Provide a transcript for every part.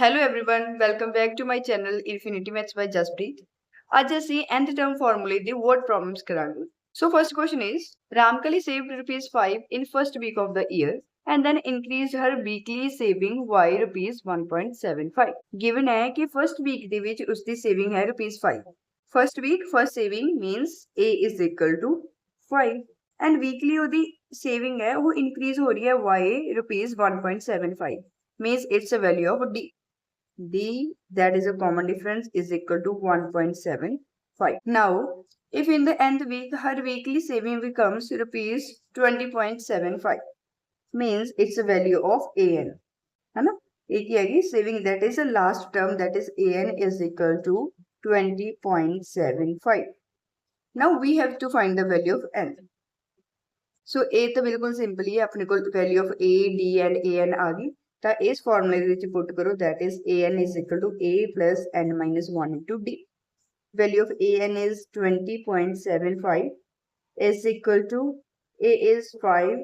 Hello everyone, welcome back to my channel Infinity Maths by Jaspreet. आज ਅਸੀਂ nth term formula the word problems ਕਰਾਂਗੇ. So first question is Ramkali saved rupees 5 in first week of the year and then increased her weekly saving by rupees 1.75. Given है कि first week ਦੇ ਵਿੱਚ ਉਸਦੀ saving है rupees 5. First week first saving means A is equal to 5 and weekly ਉਹਦੀ saving है वो increase हो रही है by rupees 1.75 means it's a value of D. D, that is a common difference, is equal to 1.75. Now, if in the nth week her weekly saving becomes rupees 20.75, means it's a value of AN. है ना? एक ही आएगी saving, that is the last term, that is AN is equal to 20.75. Now we have to find the value of N. So A तो बिल्कुल simple ही है, अपने को value of A, D and AN आ गई. ਤਾਂ ਇਸ ਫਾਰਮੂਲੇ ਦੇ ਵਿੱਚ ਪੁੱਟ ਕਰੋ that is an is equal to a plus n minus 1 into d. Value of an is 20.75 is equal to a is 5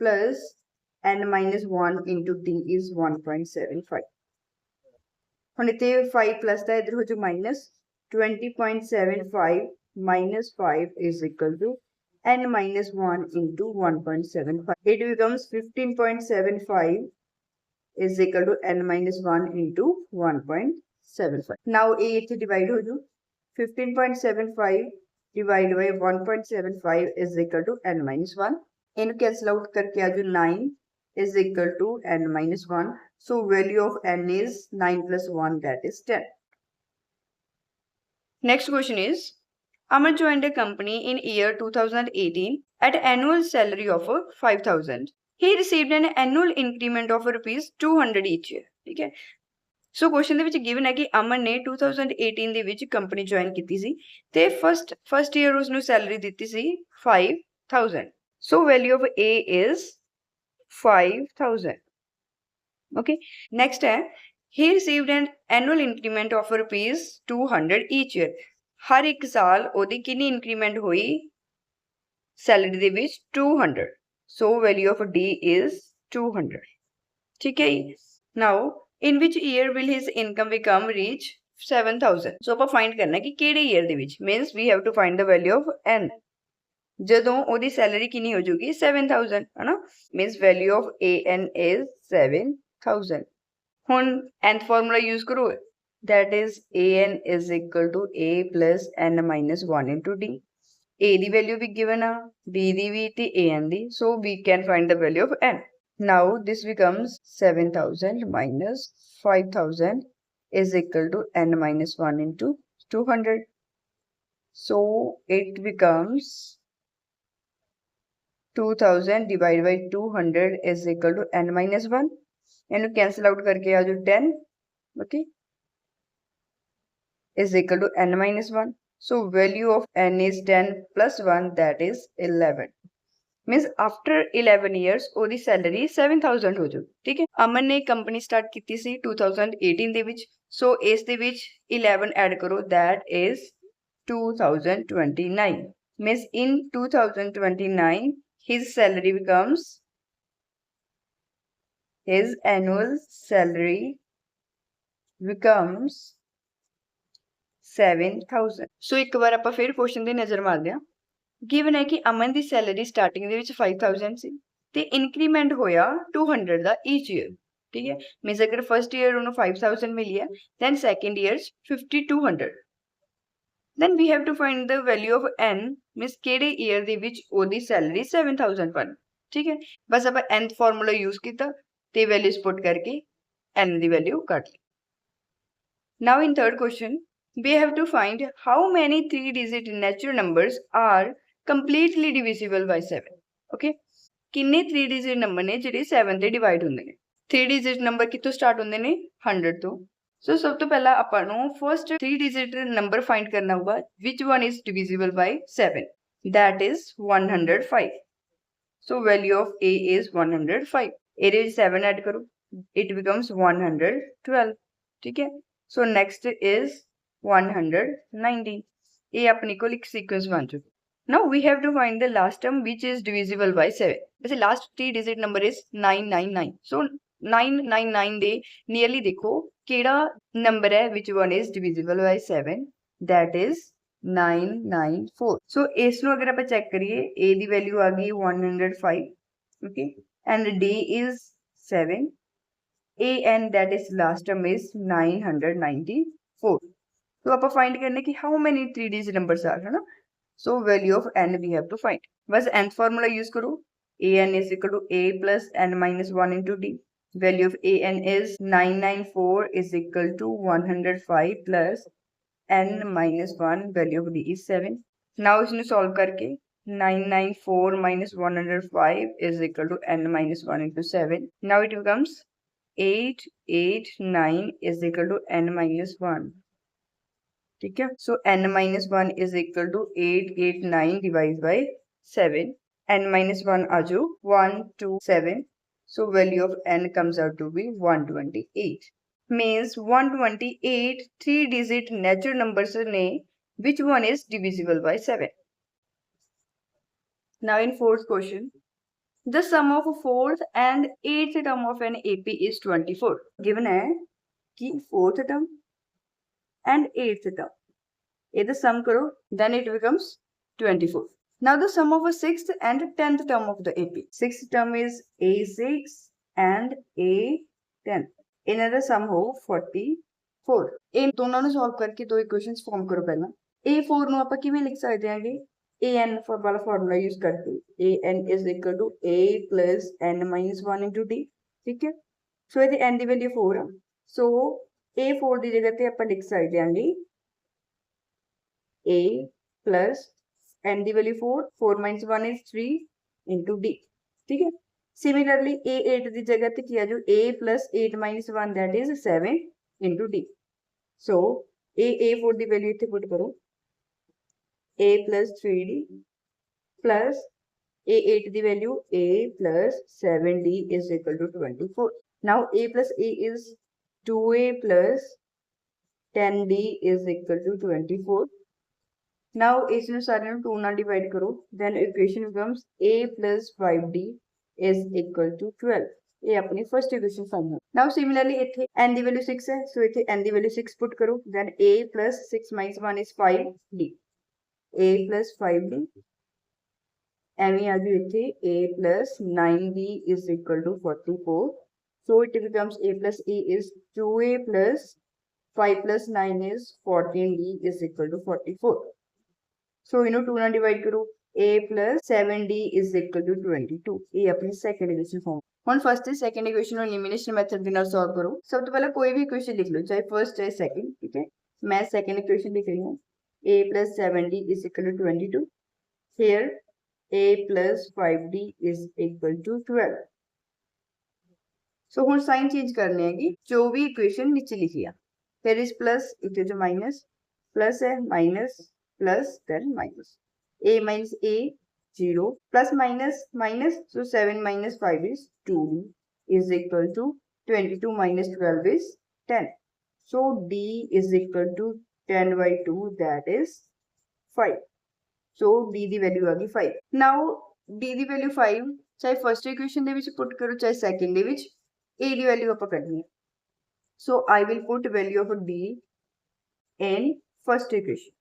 plus n minus 1 into d is 1.75. ਹੁਣ ਇੱਥੇ 5 plus ਦਾ ਇਧਰ ਹੋ ਜਾਊ minus 20.75 minus 5 is equal to n minus 1 into 1.75. It becomes 15.75 is equal to n minus 1 into 1.75. Now A इथे divide हो जाओ 15.75 divided by 1.75 is equal to n minus 1. इनको cancel out करके आ जाओ 9 is equal to n minus 1. So value of n is 9 plus 1, that is 10. Next question is Amar joined a company in year 2018 at annual salary of 5,000. He received an annual increment of rupees 200 each year. ठीक है. So question ਦੇ ਵਿੱਚ given ਹੈ ਕਿ ਅਮਨ ਨੇ 2018 ਦੇ ਵਿੱਚ company join ਕੀਤੀ ਸੀ ਤੇ first year ਉਸ ਨੂੰ ਸੈਲਰੀ ਦਿੱਤੀ ਸੀ 5000. So value of A is 5000. Okay. Next है he received an annual increment of rupees 200 each year. ਹਰ ਇੱਕ ਸਾਲ ਉਹਦੀ ਕਿੰਨੀ ਇੰਕਰੀਮੈਂਟ ਹੋਈ ਸੈਲਰੀ ਦੇ ਵਿੱਚ 200. So value of D is 200. ठीक है. Now in which year will his income become reach 7000? So ਆਪਾਂ find ਕਰਨਾ ਕਿ ਕਿਹੜੇ year ਦੇ ਵਿੱਚ means we have to find the value of n. ਜਦੋਂ ਉਹਦੀ ਸੈਲਰੀ ਕਿੰਨੀ ਹੋ ਜਾਊਗੀ 7000 ਹੈ ਨਾ means value of an is 7000. ਹੁਣ nth formula use ਕਰੋ that is an is equal to a plus n minus 1 into d. A the value we given ਆ D ਦੀ ਵੀ ਤੇ AN the so we can find the value of N. Now this becomes 7000 minus 5000 is equal to N minus 1 into 200. So it becomes 2000 divided by 200 is equal to N minus 1. ਇਹਨੂੰ cancel out ਕਰਕੇ ਆ ਜਾਓ 10. Okay. Is equal to N minus 1. So value of n is 10 plus 1, that is 11. Means after 11 years ਉਹਦੀ salary 7000 ਹੋ ਜਾਊ. ਠੀਕ ਹੈ. ਅਮਨ ਨੇ ਕੰਪਨੀ ਸਟਾਰਟ ਕੀਤੀ ਸੀ 2018 ਦੇ ਵਿੱਚ. So ਇਸ ਦੇ ਵਿੱਚ 11 ਐਡ ਕਰੋ that is 2029. Means in 2029 his salary becomes his annual salary becomes 7000. ਸੋ ਇੱਕ ਵਾਰ ਆਪਾਂ ਫਿਰ ਕੁਐਸਚਨ ਤੇ ਨਜ਼ਰ ਮਾਰਦੇ ਹਾਂ. ਗਿਵਨ ਹੈ ਕਿ ਅਮਨ ਦੀ ਸੈਲਰੀ ਸਟਾਰਟਿੰਗ ਦੇ ਵਿੱਚ 5000 ਸੀ ਤੇ ਇਨਕਰੀਮੈਂਟ ਹੋਇਆ 200 ਦਾ ਈਚ ਈਅਰ. ਠੀਕ ਹੈ. ਮੀਨਸ ਅਗਰ ਫਸਟ ਈਅਰ ਉਹਨੂੰ 5000 ਮਿਲੀ ਹੈ then second year 5200. Then we have to find the value of n means ਕਿਹੜੇ ਈਅਰ ਦੇ ਵਿੱਚ ਉਹਦੀ ਸੈਲਰੀ 7000 ਬਣ. ਠੀਕ ਹੈ. ਬਸ ਆਪਾਂ nth ਫਾਰਮੂਲਾ ਯੂਜ਼ ਕੀਤਾ ਤੇ ਵੈਲਿਊਜ਼ ਪੁੱਟ ਕਰਕੇ n ਦੀ ਵੈਲਿਊ ਕੱਢ ਲਈ. Now in third question we have to find how many 3-digit natural numbers are completely divisible by 7. Okay. ਕਿੰਨੇ 3-digit number ਨੇ ਜਿਹੜੇ 7 ਤੇ divide ਹੁੰਦੇ ਨੇ. 3-digit number ਕਿੱਥੋਂ start ਹੁੰਦੇ ਨੇ 100 ਤੋਂ. So ਸਭ ਤੋਂ ਪਹਿਲਾਂ ਆਪਾਂ ਨੂੰ first 3-digit number find ਕਰਨਾ ਹੋਊਗਾ which one is divisible by 7. That is 105. So value of A is 105. ਇਹਦੇ ਵਿੱਚ 7 add ਕਰੋ. It becomes 112. ਠੀਕ ਹੈ. So next is 190. ਇਹ ਆਪਣੀ ਕੋਲ ਇੱਕ sequence ਬਣ ਚੁੱਕੀ. Now we have to find the last term which is divisible by 7. वैसे last 3-digit number is 999. So 999 ਦੇ ਨੀਅਰਲੀ ਦੇਖੋ ਕਿਹੜਾ ਨੰਬਰ ਹੈ which one is divisible by 7, that is 994. So ਇਸ ਨੂੰ ਅਗਰ ਆਪਾਂ ਚੈੱਕ ਕਰੀਏ, a ਦੀ ਵੈਲਿਊ ਆ ਗਈ 105, okay, and d is 7, a and that is last term is 994. so ਆਪਾਂ find ਕਰਨੇ ਕਿ how many 3 digit numbers are, है ना. so value of n we have to find. बस nth formula use करो, an is equal to a plus n minus 1 into d. value of an is 994 is equal to 105 plus n minus 1, value of d is 7. now इसने solve करके 994 minus 105 is equal to n minus 1 into 7. now it becomes 889 is equal to n minus 1. ठीक है. so n minus 1 is equal to 889 divided by 7. n minus 1 आ जाओ 127. so value of n comes out to be 128. means 128 3 digit natural numbers ने which one is divisible by 7. now in fourth question, the sum of fourth and eighth term of an AP is 24. given है कि fourth term and eighth term, either sum karo, then it becomes 24. now the sum of a sixth and 10th term of the AP. sixth term is A6 and A10. ਇਹਨਾਂ ਦਾ sum ਹੋ 44. ਇਹ ਦੋਨਾਂ ਨੂੰ solve ਕਰਕੇ ਦੋ equations form ਕਰੋ. ਪਹਿਲਾਂ A4 ਨੂੰ ਆਪਾਂ ਕਿਵੇਂ ਲਿਖ ਸਕਦੇ ਹਾਂਗੇ, an ਵਾਲਾ formula use ਕਰਕੇ an is equal to a plus n minus 1 into d. ਠੀਕ ਹੈ. ਸੋ ਇਹਦੀ n ਦੀ ਵੈਲਿਊ 4 ਆ, ਸੋ A4 ਦੀ ਜਗ੍ਹਾ ਤੇ ਆਪਾਂ ਲਿਖ ਸਕਦੇ ਹਾਂਗੇ a plus n the value 4 minus 1 is 3 into d. ठीक है. similarly A8 ਦੀ ਜਗ੍ਹਾ ਤੇ ਕੀ ਆ ਜਾਊ, a plus 8 minus 1 that is 7 into d. so A4 the value ਇੱਥੇ ਪੁੱਟ ਕਰੋ, a plus 3d plus A8 the value a plus 7d is equal to 24. now a plus a is 2a plus 10d is equal to 24. now ਇਸ ਨੂੰ ਸਾਰੇ ਨੂੰ 2 ਨਾਲ divide ਕਰੋ, then equation becomes a plus 5d is equal to 12. ਇਹ ਆਪਣੀ first equation farm ਹੈ. now similarly ਇੱਥੇ n ਦੀ ਵੈਲਿਊ 6 ਹੈ, ਸੋ ਇੱਥੇ n ਦੀ ਵੈਲਿਊ 6 ਪੁੱਟ ਕਰੋ, then a plus 6 minus 1 is 5d. a plus 5d ਐਵੇਂ ਆ ਜਾਊ ਇੱਥੇ a plus 9d is equal to 44. so it becomes a plus e is 2a plus 5 plus 9 is 14d is equal to 44. so you know 2 ਨਾਲ divide ਕਰੋ, a plus 7d is equal to 22. ਇਹ ਆਪਣੀ second equation farm. ਹੁਣ first ਤੇ second equation ਨੂੰ elimination method ਦੇ ਨਾਲ solve ਕਰੋ. ਸਭ ਤੋਂ ਪਹਿਲਾਂ ਕੋਈ ਵੀ ਇਕੁਏਸ਼ਨ ਲਿਖ ਲਓ, ਚਾਹੇ ਫਰਸਟ ਚਾਹੇ ਸੈਕੰਡ. ਠੀਕ ਹੈ. ਮੈਂ ਸੈਕੰਡ ਇਕੁਏਸ਼ਨ ਲਿਖ ਰਹੀ ਹਾਂ, a plus 7d is equal to 22. here a plus 5d is equal to 12. ਸੋ ਹੁਣ ਸਾਈਨ ਚੇਂਜ ਕਰਨੇ ਹੈਗੀ, ਜੋ ਵੀ ਇਕੁਏਸ਼ਨ ਨੀਚੇ ਲਿਖੀ ਆ, ਫਿਰ ਇਸ ਪਲਸ ਇੱਥੇ ਜੋ ਮਾਈਨਸ, ਪਲਸ ਹੈ minus plus then minus. a minus a 0 plus minus minus, so 7 minus 5 is 2 is equal to 22 minus 12 is 10. so d is equal to 10 by 2 that is 5. so d the value ਆ ਗਈ 5. now d ਦੀ value 5 ਚਾਹੇ first equation ਦੇ ਵਿੱਚ ਪੁੱਟ ਕਰੋ ਚਾਹੇ second ਦੇ ਵਿੱਚ, a the value ਆਪਾਂ ਕੱਢਣੀ ਹੈ. so I will put value of d in first equation.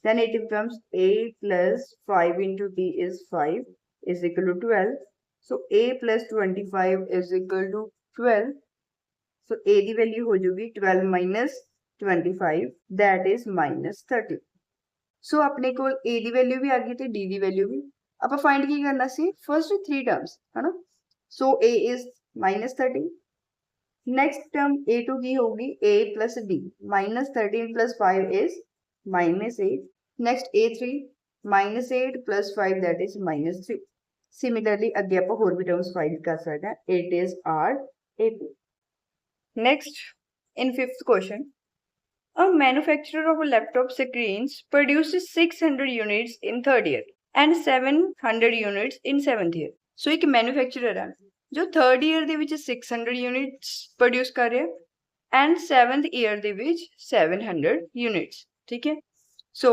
then it becomes a plus 5 into d is 5 is equal to 12. so a plus 25 is equal to 12. so a the value ਹੋ ਜਾਊਗੀ 12 minus 25 that is minus 30. so ਆਪਣੇ ਕੋਲ a the value ਵੀ ਆ ਗਈ ਤੇ d ਦੀ value ਵੀ. ਆਪਾਂ find ਕੀ ਕਰਨਾ ਸੀ, first 3 terms ਹੈ ਨਾ. so a is minus 30. next term a2 ਕੀ ਹੋਊਗੀ, a plus d minus 13 plus 5 is minus 8. next a3 minus 8 plus 5 that is minus 3. similarly ਅੱਗੇ ਆਪਾਂ ਹੋਰ ਵੀ ਟਰਮਸ ਫਾਈਂਡ ਕਰ ਸਕਦੇ ਹਾਂ. it is our AP. next in fifth question, a manufacturer of laptop screens produces 600 units in third year and 700 units in seventh year. so ਇੱਕ manufacturer ਹੈ ਜੋ third year ਦੇ ਵਿੱਚ 600 units produce ਕਰ ਰਿਹਾ and 7th year ਦੇ ਵਿੱਚ 700 units. ठीक है. so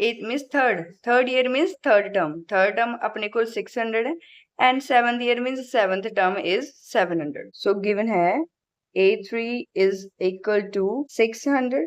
it means third year means third term अपने को 600 है and 7th year means 7th term is 700. So given है A3 is equal to 600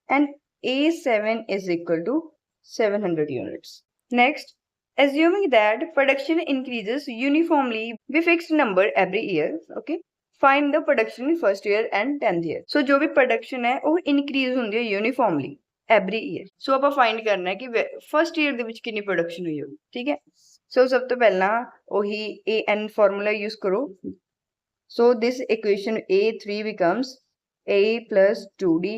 and A7 is equal to 700 units. Next, assuming that production increases uniformly with fixed number every year, okay, find the production in first year and 10th year. So जो भी production है वो increase ਹੁੰਦੀ है uniformly every year. So ਆਪਾਂ find करना है कि first year ਦੇ ਵਿੱਚ ਕਿੰਨੀ production ਹੋਈ ਹੋਗੀ, ठीक है. So ਸਭ ਤੋਂ ਪਹਿਲਾਂ ਉਹੀ AN formula use ਕਰੋ. So this equation A3 becomes A plus 2D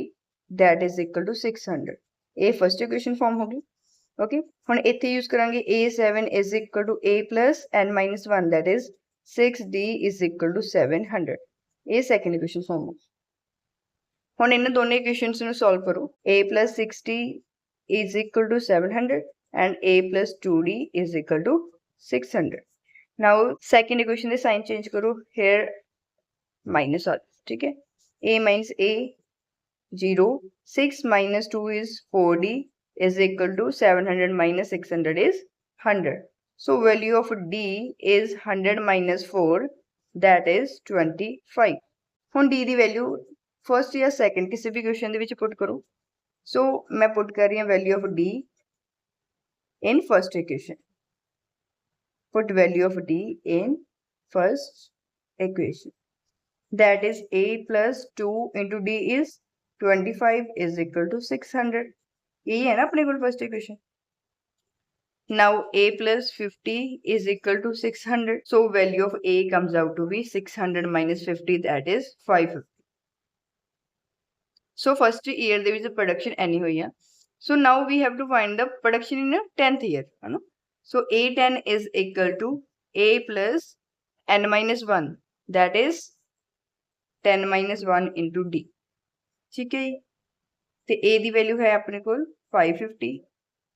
that is equal to 600. A first equation form होगी. Okay, ਹੁਣ ਇੱਥੇ use ਕਰਾਂਗੇ A7 is equal to A plus n minus 1 that is 6D is equal to 700. ਇਹ second equation form ਹੋगी. ਹੁਣ ਇਹਨਾਂ ਦੋਨੇ equations ਨੂੰ solve ਕਰੋ. A plus 6D is equal to 700 and A plus 2D is equal to 600. Now second equation the sign change करो. Here minus आ, ठीक है. A minus A 0. 6 minus 2 is 4D is equal to 700 minus 600 is 100. So value of D is 100 minus 4 that is 25. ਹੁਣ D ਦੀ value first या second किसी भी question ਦੇ ਵਿੱਚ put करो. So मैं put कर रही हूँ value of D in first equation. Put value of D in first equation. That is A plus 2 into D is 25 is equal to 600. यही है ना अपने को first equation. Now A plus 50 is equal to 600. So value of A comes out to be 600 minus 50 that is 550. So first year there is a production any हुई है. So now we have to find the production in the 10th year. है ना? So A10 is equal to A plus n minus 1 that is 10 minus 1 into D. ठीक है. तो A the value है अपने को 550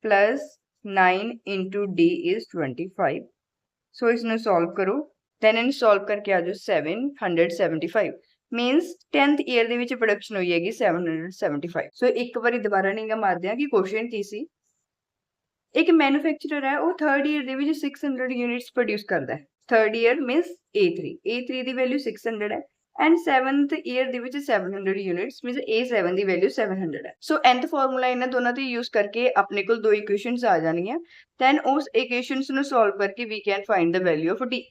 plus 9 into D is 25. So इसने solve करो. Then इन्हें solve करके आ जाओ 775. Means 10th year ਦੇ ਵਿੱਚ production ਹੋਈ ਹੈਗੀ 775. So ਇੱਕ ਵਾਰੀ ਦੁਬਾਰਾ ਨਿਗਾ ਮਾਰਦੇ ਹਾਂ ਕਿ question ਕੀ ਸੀ. ਇੱਕ ਮੈਨੂਫੈਕਚਰਰ ਹੈ ਉਹ 3rd year ਦੇ ਵਿੱਚ 600 units produce ਕਰਦਾ ਹੈ. 3rd year means A3. A3 ਦੀ value 600 ਹੈ. And 7th year ਦੇ ਵਿੱਚ 700 units means A7 ਦੀ value 700 ਹੈ. So nth formula ਇਹਨਾਂ ਦੋਨਾਂ ਤੇ use ਕਰਕੇ ਆਪਣੇ ਕੋਲ ਦੋ equations ਆ ਜਾਣਗੀਆਂ. Then ਉਸ equations ਨੂੰ solve ਕਰਕੇ we can find the value of D.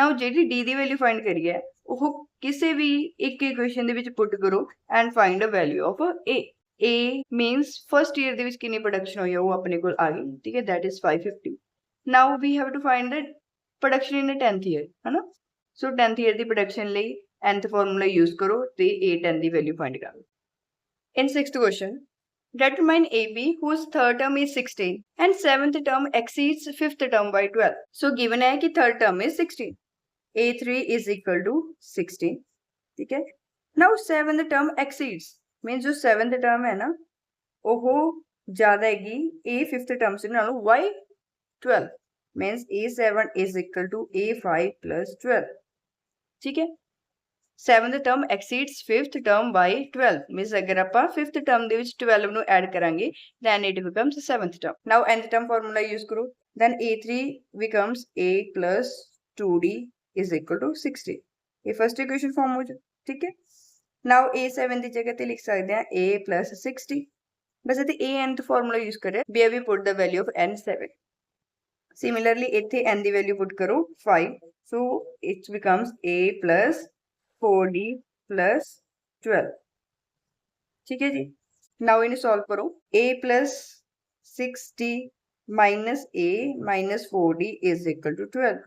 Now ਜਿਹੜੀ D ਦੀ value find ਕਰੀ ਹੈ ਉਹ ਕਿਸੇ ਵੀ ਇੱਕ equation ਦੇ ਵਿੱਚ put ਕਰੋ and find the value of A. A means first year ਦੇ ਵਿੱਚ ਕਿੰਨੀ production ਹੋਈ ਹੈ ਉਹ ਆਪਣੇ ਕੋਲ ਆ ਗਈ, ਠੀਕ ਹੈ, that is 550. Now we have to find the production in the 10th year, ਹੈ ਨਾ. So 10th year ਦੀ production ਲਈ nth formula use करो तो A10 ਦੀ value find करो. In 6th question, determine AB whose third term is 16 and 7th term exceeds 5th term by 12. So given है कि third term is 16. A3 is equal to 16. ठीक है. Now 7th term exceeds means जो 7th term है ना वो ज़्यादा हैगी A 5th term से नालों by 12 means A7 is equal to A5 plus 12. ठीक है. 7th term exceeds 5th term by 12 means अगर आप 5th term ਦੇ ਵਿੱਚ 12 ਨੂੰ add ਕਰਾਂਗੇ then it becomes 7th term. Now nth term formula use करो then A3 becomes A plus 2D is equal to 60. ये first equation form हो जाए, ठीक है. Now A7 ਦੀ ਜਗ੍ਹਾ ਤੇ ਲਿਖ ਸਕਦੇ ਹਾਂ A plus 60. बस इतने A nth formula use करें where we put the value of N7. Similarly इतने N ਦੀ value put करो 5. So it becomes A plus 4D plus 12. ठीक है जी. Now इन्हें solve करो. A plus 6D minus A minus 4D is equal to 12.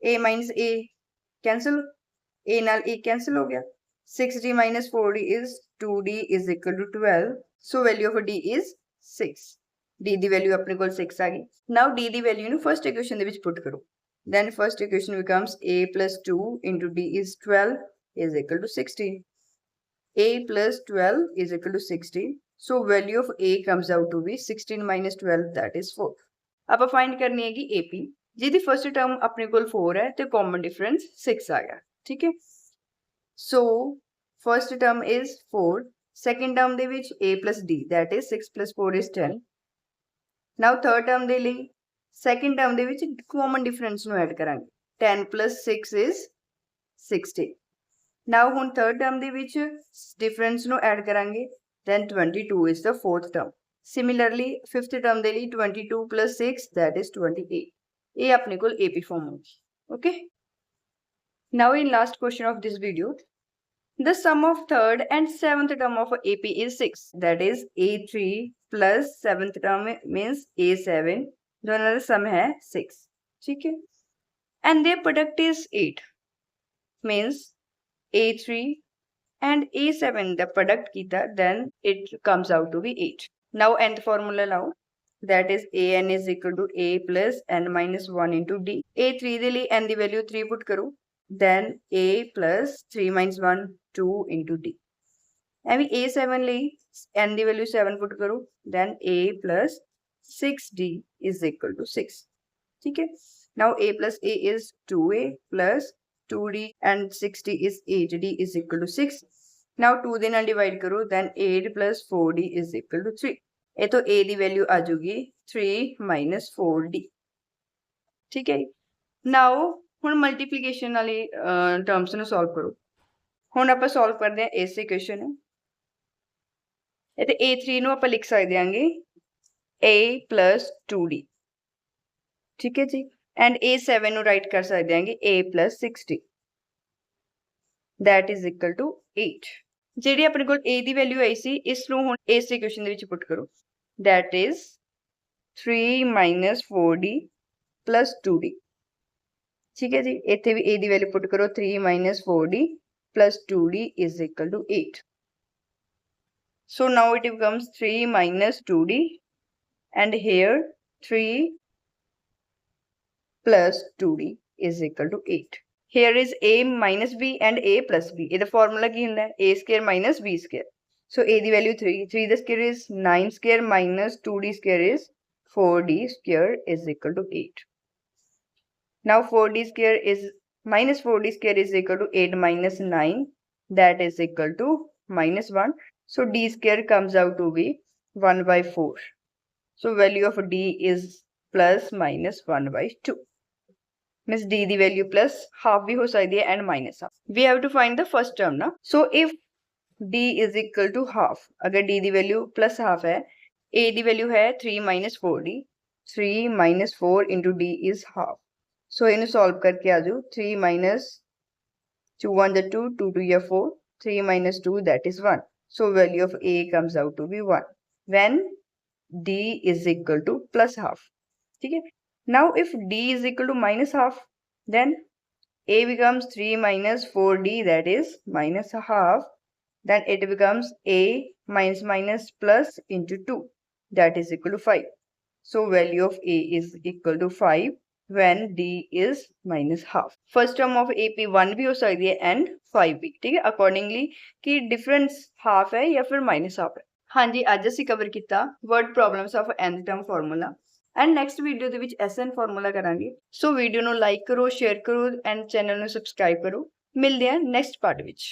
A minus A cancel. A नाल A cancel हो गया. 6D minus 4D is 2D is equal to 12. So value of D is 6. D the value अपने को 6 आ गई. Now D ਦੀ value ਨੂੰ first equation ਦੇ ਵਿੱਚ put करो. Then first equation becomes A plus 2 into D is 12. Is equal to 16. A plus 12 is equal to 16. So value of A comes out to be 16 minus 12 that is 4. अब find करनी है कि AP जिसकी first term अपने को 4 है तो common difference 6 आ गया, ठीक है. So first term is 4. Second term ਦੇ ਵਿੱਚ A plus D that is 6 plus 4 is 10. Now third term ਦੇ ਲਈ ਸੈਕਿੰਡ ਟਰਮ ਦੇ ਵਿੱਚ ਕਾਮਨ ਡਿਫਰੈਂਸ ਨੂੰ ਐਡ ਕਰਾਂਗੇ 10 + 6 is 60 ਨਾਓ ਹੁਣ ਥਰਡ ਟਰਮ ਦੇ ਵਿੱਚ ਡਿਫਰੈਂਸ ਨੂੰ ਐਡ ਕਰਾਂਗੇ then 22 is the fourth term similarly fifth term ਦੇ ਲਈ 22 + 6 that is 28 ਇਹ ਆਪਣੇ ਕੋਲ AP ਫਾਰਮ ਹੋਗੀ okay now in last question of this video the sum of third and seventh term of AP is 6 that is A3 plus seventh term means A7 दोनों का sum है 6 ठीक है and their product is 8 means A3 and A7 the product kita then it comes out to be 8 now nth formula now that is an is equal to a plus n minus 1 into d A3 ਦੇ ਲਈ n ਦੀ value 3 put करो then a plus 3 minus 1 2 into d ਐਵੇਂ A7 ਲਈ n ਦੀ value 7 put करो then a plus 6d is equal to 6 ठीक है now a plus a is 2a plus 2d and 6d is 8d is equal to 6 now 2 ਦੇ ਨਾਲ divide ਕਰੋ then 8 plus 4d is equal to 3 ਇਹ ਤੋਂ a the value ਆ ਜਾਊਗੀ 3 minus 4d ਠੀਕ ਹੈ now ਹੁਣ ਮਲਟੀਪਲੀਕੇਸ਼ਨ ਵਾਲੀ ਟਰਮਸ ਨੂੰ ਸੋਲਵ ਕਰੋ ਹੁਣ ਆਪਾਂ ਸੋਲਵ ਕਰਦੇ ਹਾਂ ਇਸ ਇਕੁਏਸ਼ਨ ਨੂੰ ਇਹ ਤੇ a3 ਨੂੰ ਆਪਾਂ ਲਿਖ ਸਕਦੇ ਹਾਂਗੇ a plus 2d ਠੀਕ ਹੈ ਜੀ and a7 ਨੂੰ ਰਾਈਟ ਕਰ ਸਕਦੇ ਹਾਂਗੇ a plus 6d that is equal to 8 ਜਿਹੜੀ ਆਪਣੇ ਕੋਲ a ਦੀ ਵੈਲਿਊ ਆਈ ਸੀ ਇਸ ਨੂੰ ਹੁਣ ਇਸ ਇਕੁਏਸ਼ਨ ਦੇ ਵਿੱਚ ਪੁੱਟ ਕਰੋ that is 3 minus 4d plus 2d ठीक है जी ਇੱਥੇ ਵੀ a ਦੀ ਵੈਲਿਊ ਪੁੱਟ ਕਰੋ 3 minus 4d plus 2d is equal to 8 so now it becomes 3 minus 2d and here 3 plus 2d is equal to 8 here is a minus b and a plus b ਇਹਦਾ formula ਕੀ ਹੁੰਦਾ ਹੈ a square minus b square so a the value 3 3 the square is 9 square minus 2d square is 4d square is equal to 8 now 4d square is minus 4d square is equal to 8 minus 9 that is equal to minus 1 so d square comes out to be 1 by 4 so value of d is plus minus 1 by 2 means d the value plus half bhi ho sakdi hai and minus half we have to find the first term na so if d is equal to half agar d the value plus half hai a the value hai 3 minus 4d 3 minus 4 into d is half so inu solve karke aa jao 3 minus 2 1 the 2 2 2 ya 4 3 minus 2 that is 1 so value of a comes out to be 1 when d is equal to plus half ठीक है now if d is equal to minus half then a becomes 3 minus 4d that is minus half then it becomes a minus minus plus into 2 that is equal to 5 so value of a is equal to 5 when d is minus half first term of ap 1 भी हो सकती है and 5 भी ठीक है accordingly कि difference half है या फिर minus half है हाँ जी ਅੱਜ ਅਸੀਂ ਕਵਰ ਕੀਤਾ word problems of nth term formula and next video ਦੇ ਵਿੱਚ SN ਫਾਰਮੂਲਾ ਕਰਾਂਗੇ ਸੋ ਵੀਡੀਓ ਨੂੰ ਲਾਈਕ ਕਰੋ ਸ਼ੇਅਰ ਕਰੋ ਐਂਡ ਚੈਨਲ ਨੂੰ ਸਬਸਕ੍ਰਾਈਬ ਕਰੋ ਮਿਲਦੇ ਹਾਂ ਨੈਕਸਟ ਪਾਰਟ ਵਿੱਚ